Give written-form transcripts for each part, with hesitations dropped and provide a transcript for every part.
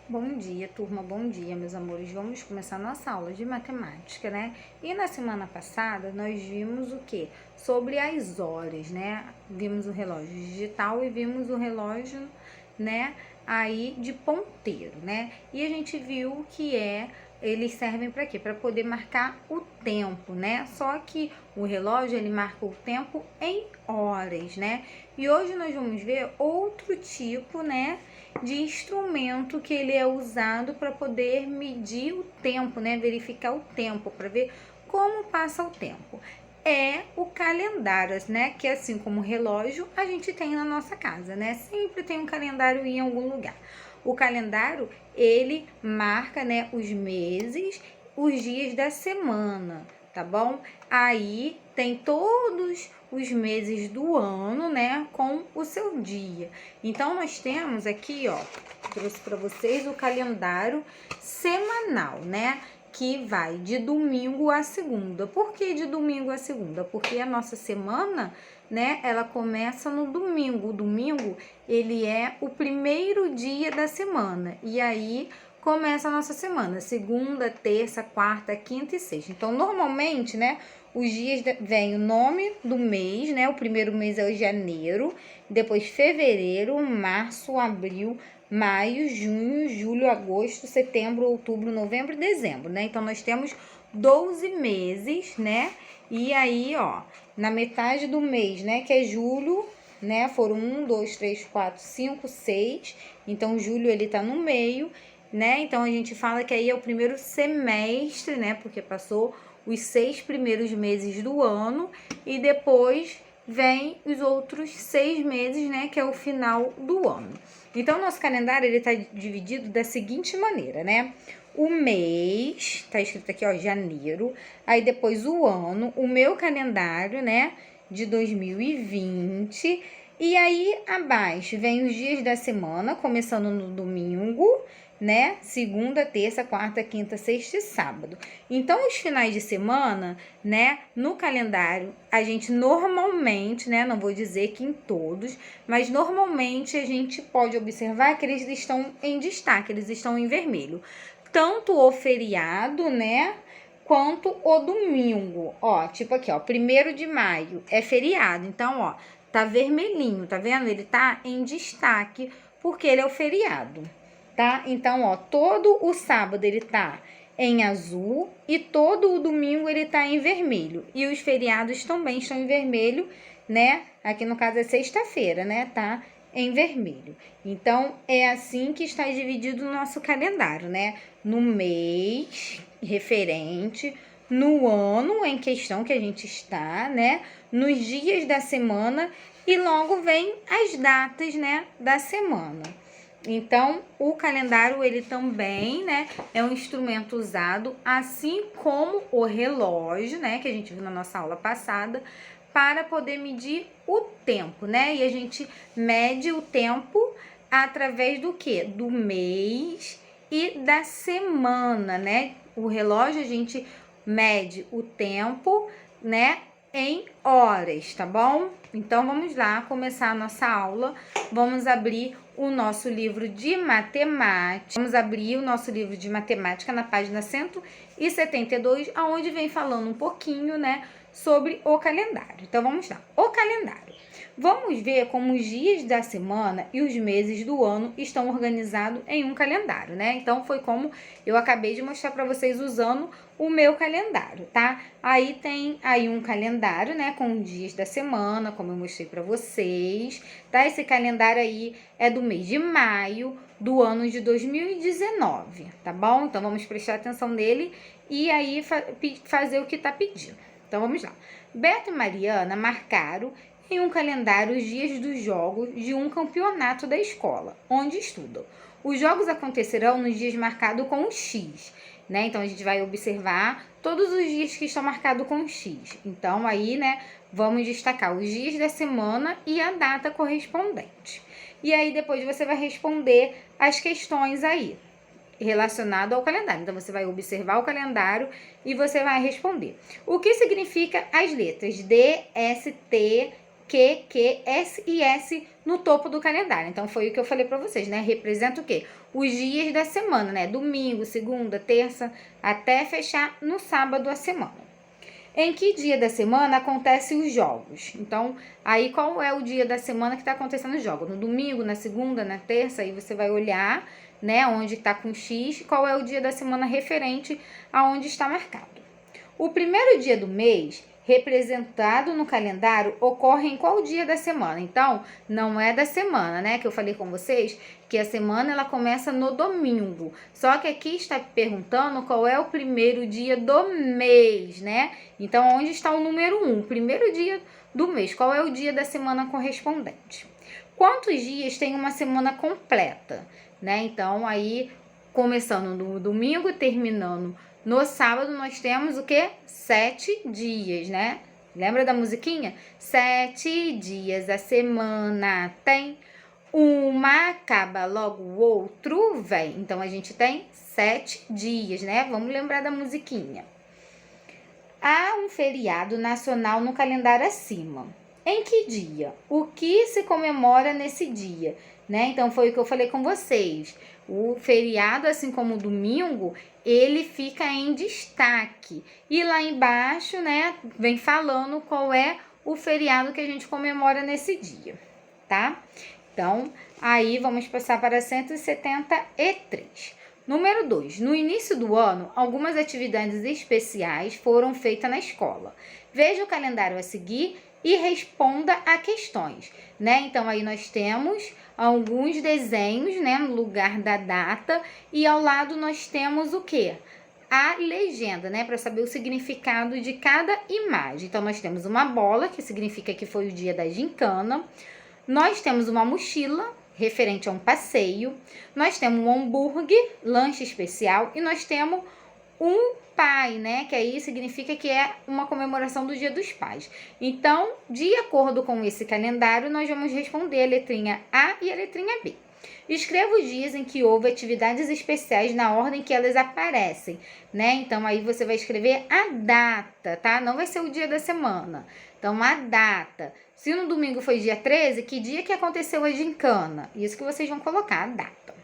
Bom dia, turma, bom dia, meus amores. Vamos começar nossa aula de matemática, né? E na semana passada nós vimos o quê? Sobre as horas, né? Vimos o relógio digital e vimos o relógio, né, aí de ponteiro, né? E a gente viu que eles servem para quê? Para poder marcar o tempo, né? Só que o relógio ele marca o tempo em horas, né? E hoje nós vamos ver outro tipo, né, de instrumento que ele é usado para poder medir o tempo, né? Verificar o tempo, para ver como passa o tempo. É o calendário, né? Que assim como o relógio, a gente tem na nossa casa, né? Sempre tem um calendário em algum lugar. O calendário, ele marca, né, os meses, os dias da semana, tá bom? Aí tem todos os meses do ano, né, com o seu dia. Então, nós temos aqui, ó, trouxe para vocês o calendário semanal, né, que vai de domingo a segunda. Por que de domingo a segunda? Porque a nossa semana, né, ela começa no domingo. O domingo, ele é o primeiro dia da semana. E aí começa a nossa semana, segunda, terça, quarta, quinta e sexta. Então, normalmente, né, os dias vem o nome do mês, né? O primeiro mês é o janeiro, depois fevereiro, março, abril, maio, junho, julho, agosto, setembro, outubro, novembro e dezembro, né? Então, nós temos 12 meses, né? E aí, ó, na metade do mês, né, que é julho, né, foram 1, 2, 3, 4, 5, 6. Então, julho ele tá no meio, né? Então, a gente fala que aí é o primeiro semestre, né? Porque passou os 6 primeiros meses do ano e depois vem os outros 6 meses, né? Que é o final do ano. Então, nosso calendário ele tá dividido da seguinte maneira, né? O mês, tá escrito aqui, ó, janeiro. Aí depois o ano, o meu calendário, né? De 2020. E aí abaixo vem os dias da semana, começando no domingo, né? Segunda, terça, quarta, quinta, sexta e sábado. Então, os finais de semana, né? No calendário, a gente normalmente, né? Não vou dizer que em todos, mas normalmente a gente pode observar que eles estão em destaque, eles estão em vermelho. Tanto o feriado, né? Quanto o domingo. Ó, tipo aqui, ó, 1º de maio é feriado. Então, ó, tá vermelhinho, tá vendo? Ele tá em destaque porque ele é o feriado, tá? Então, ó, todo o sábado ele tá em azul e todo o domingo ele tá em vermelho. E os feriados também estão em vermelho, né? Aqui no caso é sexta-feira, né? Tá em vermelho. Então, é assim que está dividido o nosso calendário, né? No mês referente, no ano em questão que a gente está, né? Nos dias da semana e logo vem as datas, né, da semana. Então, o calendário, ele também, né, é um instrumento usado, assim como o relógio, né, que a gente viu na nossa aula passada, para poder medir o tempo, né? E a gente mede o tempo através do quê? Do mês e da semana, né? O relógio a gente mede o tempo, né, em horas, tá bom? Então, vamos lá começar a nossa aula. Vamos abrir o nosso livro de matemática. Vamos abrir o nosso livro de matemática na página 172, aonde vem falando um pouquinho, né, sobre o calendário. Então, vamos lá. O calendário. Vamos ver como os dias da semana e os meses do ano estão organizados em um calendário, né? Então, foi como eu acabei de mostrar para vocês usando o meu calendário, tá? Aí tem aí um calendário, né, com os dias da semana, como eu mostrei para vocês, tá? Esse calendário aí é do mês de maio do ano de 2019, tá bom? Então, vamos prestar atenção nele e aí fazer o que tá pedindo. Então, vamos lá. Beto e Mariana marcaram em um calendário os dias dos jogos de um campeonato da escola, onde estudam. Os jogos acontecerão nos dias marcados com o X, né? Então, a gente vai observar todos os dias que estão marcados com X. Então, aí, né, vamos destacar os dias da semana e a data correspondente. E aí, depois você vai responder as questões aí relacionado ao calendário. Então, você vai observar o calendário e você vai responder. O que significa as letras D, S, T, Q, S e S no topo do calendário. Então, foi o que eu falei para vocês, né? Representa o quê? Os dias da semana, né? Domingo, segunda, terça, até fechar no sábado a semana. Em que dia da semana acontecem os jogos? Então, aí qual é o dia da semana que está acontecendo os jogos? No domingo, na segunda, na terça, aí você vai olhar, né, onde está com X, qual é o dia da semana referente aonde está marcado. O primeiro dia do mês, representado no calendário, ocorre em qual dia da semana? Então, não é da semana, né? Que eu falei com vocês que a semana ela começa no domingo. Só que aqui está perguntando qual é o primeiro dia do mês, né? Então, onde está o número 1? Primeiro dia do mês. Qual é o dia da semana correspondente? Quantos dias tem uma semana completa, né? Então, aí, começando no domingo e terminando no sábado, nós temos o quê? 7 dias, né? Lembra da musiquinha? 7 dias a semana tem, uma acaba, logo o outro vem. Então, a gente tem 7 dias, né? Vamos lembrar da musiquinha. Há um feriado nacional no calendário acima. Em que dia? O que se comemora nesse dia? Né? Então, foi o que eu falei com vocês. O feriado, assim como o domingo, ele fica em destaque. E lá embaixo, né, vem falando qual é o feriado que a gente comemora nesse dia, tá? Então, aí vamos passar para 173. Número 2. No início do ano, algumas atividades especiais foram feitas na escola. Veja o calendário a seguir e responda a questões, né? Então, aí nós temos alguns desenhos, né, no lugar da data, e ao lado nós temos o quê? A legenda, né, para saber o significado de cada imagem. Então, nós temos uma bola, que significa que foi o dia da gincana. Nós temos uma mochila, referente a um passeio. Nós temos um hambúrguer, lanche especial, e nós temos um pai, né? Que aí significa que é uma comemoração do Dia dos Pais. Então, de acordo com esse calendário, nós vamos responder a letrinha A e a letrinha B. Escreva os dias em que houve atividades especiais na ordem que elas aparecem, né? Então, aí você vai escrever a data, tá? Não vai ser o dia da semana. Então, a data. Se no domingo foi dia 13, que dia que aconteceu a gincana? Isso que vocês vão colocar, a data.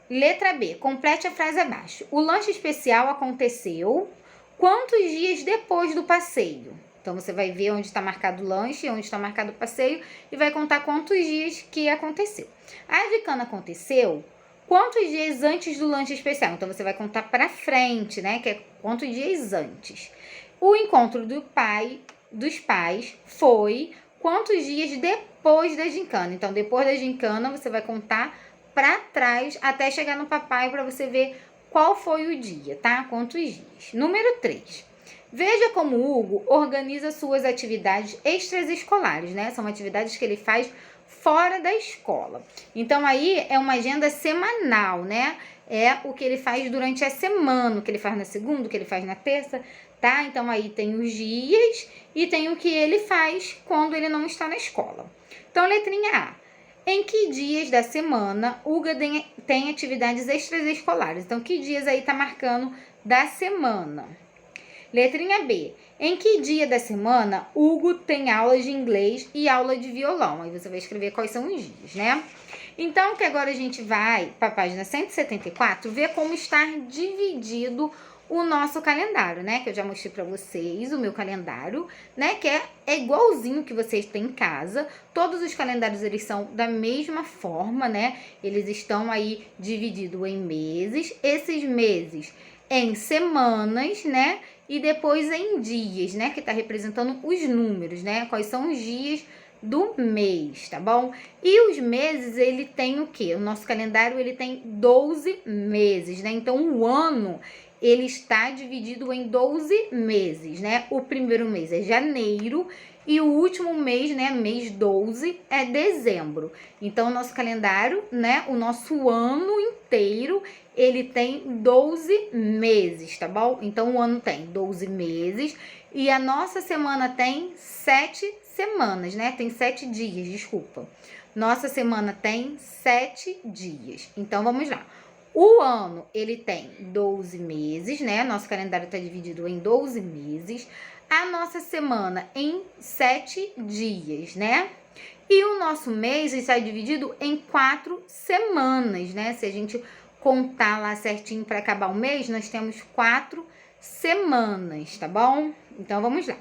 Letra B, complete a frase abaixo. O lanche especial aconteceu quantos dias depois do passeio? Então, você vai ver onde está marcado o lanche, onde está marcado o passeio e vai contar quantos dias que aconteceu. A gincana aconteceu quantos dias antes do lanche especial? Então, você vai contar para frente, né? Que é quantos dias antes. O encontro dos pais foi quantos dias depois da gincana? Então, depois da gincana, você vai contar para trás até chegar no papai para você ver qual foi o dia, tá? Quantos dias. Número 3. Veja como o Hugo organiza suas atividades extraescolares, né? São atividades que ele faz fora da escola. Então, aí é uma agenda semanal, né? É o que ele faz durante a semana, o que ele faz na segunda, o que ele faz na terça, tá? Então, aí tem os dias e tem o que ele faz quando ele não está na escola. Então, letrinha A. Em que dias da semana Hugo tem atividades extraescolares? Então, que dias aí tá marcando da semana? Letrinha B. Em que dia da semana Hugo tem aula de inglês e aula de violão? Aí você vai escrever quais são os dias, né? Então, que agora a gente vai para a página 174 ver como está dividido o nosso calendário, né? Que eu já mostrei para vocês o meu calendário, né? Que é igualzinho que vocês têm em casa. Todos os calendários, eles são da mesma forma, né? Eles estão aí divididos em meses. Esses meses em semanas, né? E depois em dias, né? Que tá representando os números, né? Quais são os dias do mês, tá bom? E os meses, ele tem o quê? O nosso calendário, ele tem 12 meses, né? Então, o ano, ele está dividido em 12 meses, né? O primeiro mês é janeiro e o último mês, né, mês 12, é dezembro. Então, o nosso calendário, né, o nosso ano inteiro, ele tem 12 meses, tá bom? Então, o ano tem 12 meses e a nossa semana tem 7 semanas, né? Tem 7 dias, desculpa. Nossa semana tem 7 dias. Então, vamos lá. O ano, ele tem 12 meses, né? Nosso calendário está dividido em 12 meses. a nossa semana em 7 dias, né? E o nosso mês está dividido em 4 semanas, né? Se a gente contar lá certinho para acabar o mês, nós temos 4 semanas, tá bom? Então, vamos lá.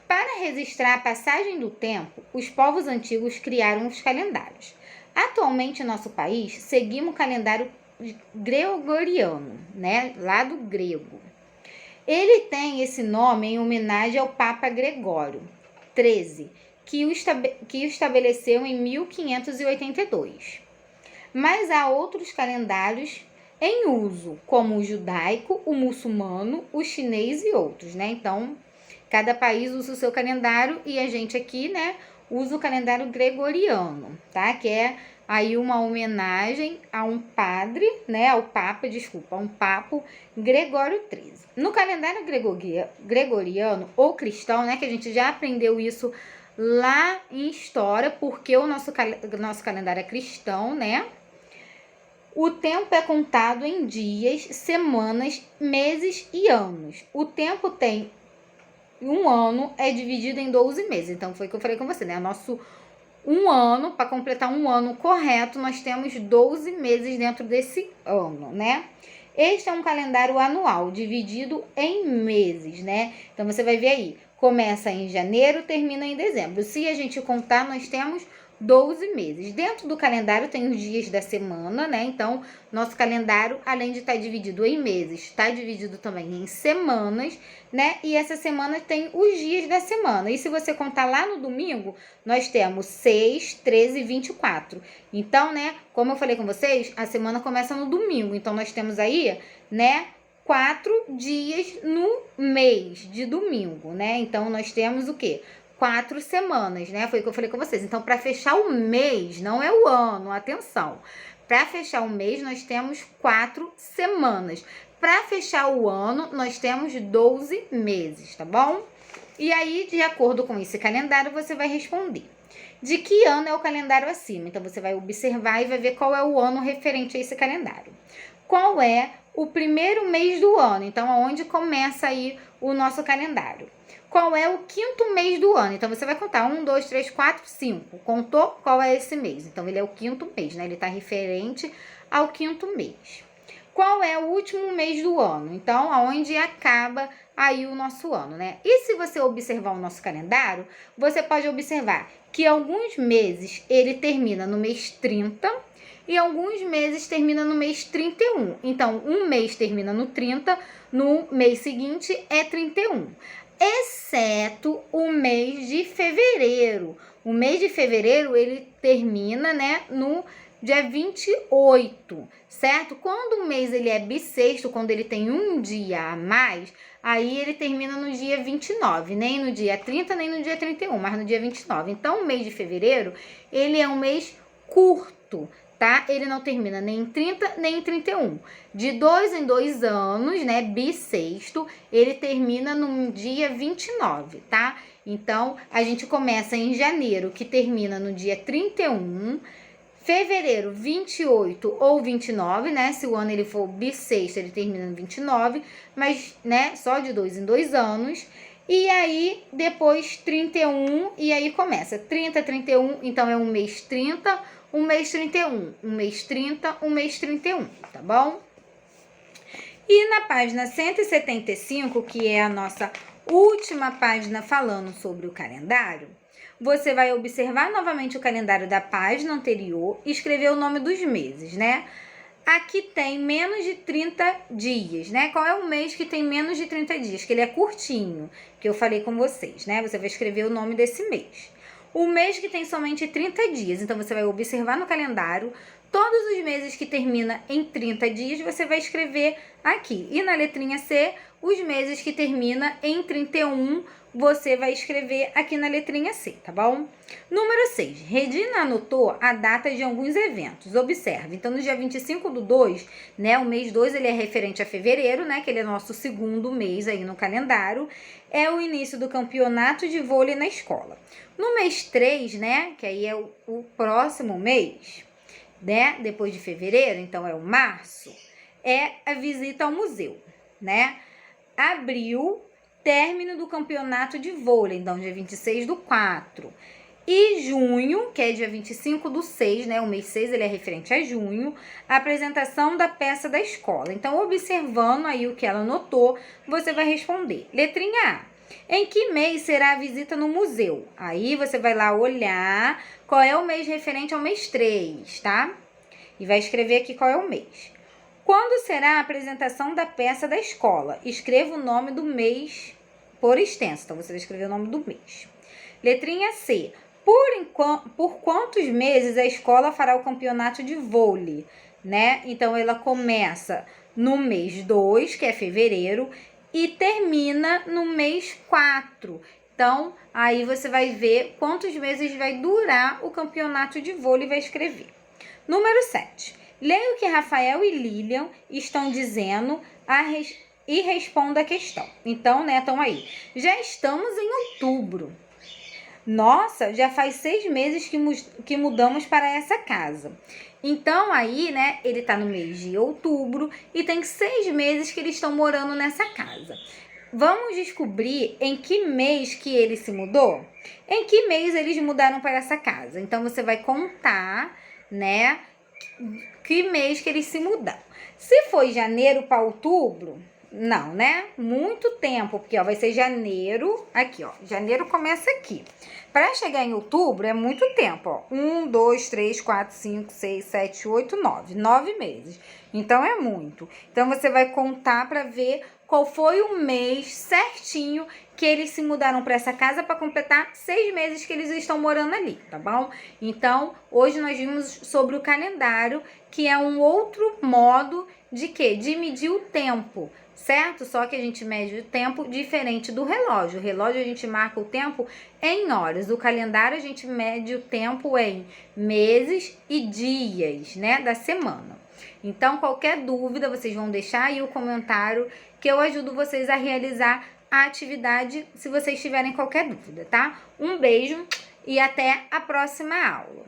Para registrar a passagem do tempo, os povos antigos criaram os calendários. Atualmente, em nosso país, seguimos o calendário gregoriano, né? Lá do grego. Ele tem esse nome em homenagem ao Papa Gregório XIII, que o estabeleceu em 1582. Mas há outros calendários em uso, como o judaico, o muçulmano, o chinês e outros, né? Então, cada país usa o seu calendário e a gente aqui, né, usa o calendário gregoriano, tá? Que é aí uma homenagem a um padre, né, ao Papa, desculpa, a um Papa Gregório XIII. No calendário gregoriano ou cristão, né, que a gente já aprendeu isso lá em história, porque o nosso calendário é cristão, né? O tempo é contado em dias, semanas, meses e anos. O tempo tem um ano, é dividido em 12 meses. Então, foi o que eu falei com você, né? Nosso um ano, para completar um ano correto, nós temos 12 meses dentro desse ano, né? Este é um calendário anual, dividido em meses, né? Então, você vai ver aí, começa em janeiro, termina em dezembro. Se a gente contar, nós temos 12 meses. Dentro do calendário tem os dias da semana, né? Então, nosso calendário, além de estar dividido em meses, está dividido também em semanas, né? E essa semana tem os dias da semana. E se você contar lá no domingo, nós temos 6, 13 e 24. Então, né? Como eu falei com vocês, a semana começa no domingo. Então, nós temos aí, né? 4 dias no mês de domingo, né? Então, nós temos o quê? 4 semanas, né? Foi o que eu falei com vocês. Então, para fechar o mês, não é o ano, atenção. Para fechar o mês, nós temos 4 semanas. Para fechar o ano, nós temos 12 meses, tá bom? E aí, de acordo com esse calendário, você vai responder. De que ano é o calendário acima? Então, você vai observar e vai ver qual é o ano referente a esse calendário. Qual é o primeiro mês do ano? Então, aonde começa aí o nosso calendário? Qual é o quinto mês do ano? Então, você vai contar 1, 2, 3, 4, 5. Contou qual é esse mês? Então, ele é o quinto mês, né? Ele está referente ao quinto mês. Qual é o último mês do ano? Então, aonde acaba aí o nosso ano, né? E se você observar o nosso calendário, você pode observar que alguns meses ele termina no mês 30 e alguns meses termina no mês 31. Então, um mês termina no 30, no mês seguinte é 31. Exceto o mês de fevereiro. O mês de fevereiro, ele termina, né, no dia 28, certo? Quando o mês ele é bissexto, quando ele tem um dia a mais, aí ele termina no dia 29, nem no dia 30, nem no dia 31, mas no dia 29. Então, o mês de fevereiro, ele é um mês curto, tá? Ele não termina nem em 30, nem em 31. De 2 em 2 anos, né, bissexto, ele termina no dia 29, tá? Então, a gente começa em janeiro, que termina no dia 31, fevereiro, 28 ou 29, né? Se o ano ele for bissexto, ele termina no 29, mas, né, só de 2 em 2 anos. E aí, depois 31, e aí começa 30, 31, então é um mês 30, um mês 31, um mês 30, um mês 31, tá bom? E na página 175, que é a nossa última página falando sobre o calendário, você vai observar novamente o calendário da página anterior e escrever o nome dos meses, né? Aqui tem menos de 30 dias, né? Qual é o mês que tem menos de 30 dias? Que ele é curtinho, que eu falei com vocês, né? Você vai escrever o nome desse mês. O mês que tem somente 30 dias, então você vai observar no calendário todos os meses que termina em 30 dias, você vai escrever aqui. E na letrinha C, os meses que termina em 31, você vai escrever aqui na letrinha C, tá bom? Número 6. Regina anotou a data de alguns eventos. Observe. Então, no dia 25/2, né, o mês 2, ele é referente a fevereiro, né, que ele é nosso segundo mês aí no calendário. É o início do campeonato de vôlei na escola. No mês 3, né, que aí é o próximo mês, né, depois de fevereiro, então é o março, é a visita ao museu, né? Abril término do campeonato de vôlei, então dia 26/4. E junho, que é dia 25/6, né? O mês 6 ele é referente a junho, a apresentação da peça da escola. Então, observando aí o que ela notou, você vai responder. Letrinha A. Em que mês será a visita no museu? Aí você vai lá olhar qual é o mês referente ao mês 3, tá? E vai escrever aqui qual é o mês. Quando será a apresentação da peça da escola? Escreva o nome do mês por extenso. Então, você vai escrever o nome do mês. Letrinha C. Por quantos meses a escola fará o campeonato de vôlei, né? Então, ela começa no mês 2, que é fevereiro, e termina no mês 4. Então, aí você vai ver quantos meses vai durar o campeonato de vôlei e vai escrever. Número 7. Leia o que Rafael e Lilian estão dizendo e responda a questão. Então, né, estão aí. Já estamos em outubro. Nossa, já faz 6 meses que mudamos para essa casa. Então, aí, né, ele tá no mês de outubro e tem 6 meses que eles estão morando nessa casa. Vamos descobrir em que mês que ele se mudou? Em que mês eles mudaram para essa casa? Então, você vai contar, né, que mês que eles se mudaram. Se foi janeiro para outubro, não, né? Muito tempo, porque ó, vai ser janeiro, aqui ó, janeiro começa aqui. Para chegar em outubro é muito tempo, ó. 1, 2, 3, 4, 5, 6, 7, 8, 9. 9 meses. Então é muito. Então você vai contar para ver qual foi o mês certinho que eles se mudaram para essa casa para completar 6 meses que eles estão morando ali, tá bom? Então, hoje nós vimos sobre o calendário, que é um outro modo de quê? De medir o tempo, certo? Só que a gente mede o tempo diferente do relógio. O relógio a gente marca o tempo em horas. O calendário a gente mede o tempo em meses e dias, né, da semana. Então, qualquer dúvida, vocês vão deixar aí o comentário que eu ajudo vocês a realizar a atividade se vocês tiverem qualquer dúvida, tá? Um beijo e até a próxima aula.